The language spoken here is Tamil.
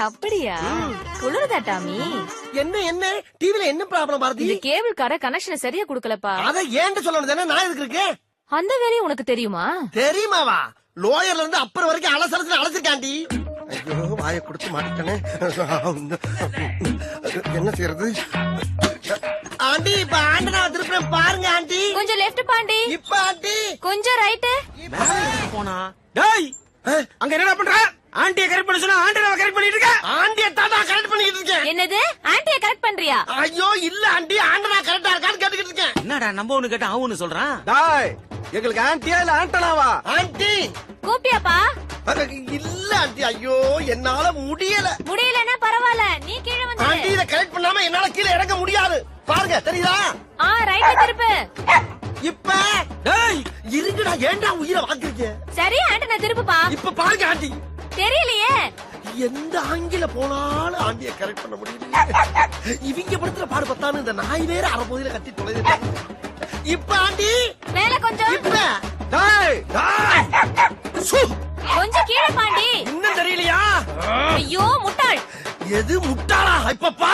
அப்படியா? குளிருதா டாமி? என்ன டிவில என்ன ப்ராப்ளம் பாரதி? இந்த கேபிள் கார கனெக்ஷன் சரியா குடுக்கலப்பா. அத ஏன்ட்டு சொல்லணும் தானே, நான் எதுக்கு இருக்கேன்? அந்த வேலையும் உனக்கு தெரியுமா? தெரியுமாவா? லோயர்ல இருந்து அப்பர் வரைக்கும் அலசலத்துல அழைச்சிருக்காண்டி. ஐயோ வாயை கொடுத்து மாட்டேனே. என்ன செய்யறது? ஆண்டி இப்ப ஆண்டனா திருப்பி பாருங்க ஆண்டி. கொஞ்சம் லெஃப்ட் பாண்டி. இப்ப ஆண்டி கொஞ்சம் ரைட். போனா டேய் அங்க என்னடா பண்ற? ஆண்டியை கரெக்ட் பண்ண சொன்னா ஆண்டனாவை கரெக்ட் பண்ணிட்டு இருக்க. ஆண்டிய தாத்தா கரெக்ட் பண்ணிட்டு இருக்கேன். என்னது? ஆண்டிய கரெக்ட் பண்றியா? ஐயோ இல்ல ஆண்டி, ஆண்டனா கரெக்டா இருக்கான்னு கேட்டுக்கிட்டு இருக்கேன். என்னடா நம்ம ஒண்ணு கேட்டா அவனு சொல்றான். டாய் எங்களுக்கு ஆன்டியா இல்ல ஆண்டனாவா? ஆண்டி கூப்பியாப்பா? இல்ல ஆண்டி, ஐயோ என்னால முடியல. முடியலன்னா பரவாயில்ல, நீ கீழே வந்து. ஆண்டி இத கரெக்ட் பண்ணாம என்னால கீழே இறங்க முடியாது. பாருங்க தெரியுதா? ரைட் திருப்பு. இப்ப டேய் இருங்கடா, ஏன்டா உயிரை வாங்குறீங்க? சரி ஆண்டனா திருப்புப்பா. இப்ப பாருங்க ஆண்டி. தெரியலையே. எந்த ஆங்கில போனாலும் ஆண்டிய கரெக்ட் பண்ண முடியல. இவங்க படுத்துற பாடு பத்தானு இந்த நாய் வேற அரைப்பகுதியில கட்டி தொலைது. இப்ப ஆண்டி மேல கொஞ்சம். இப்ப டாய் சு, கொஞ்சம் கீழே பாண்டி. இன்னும் தெரியலையா? ஐயோ முட்டாள். எது முட்டாளா? இப்ப பாரு.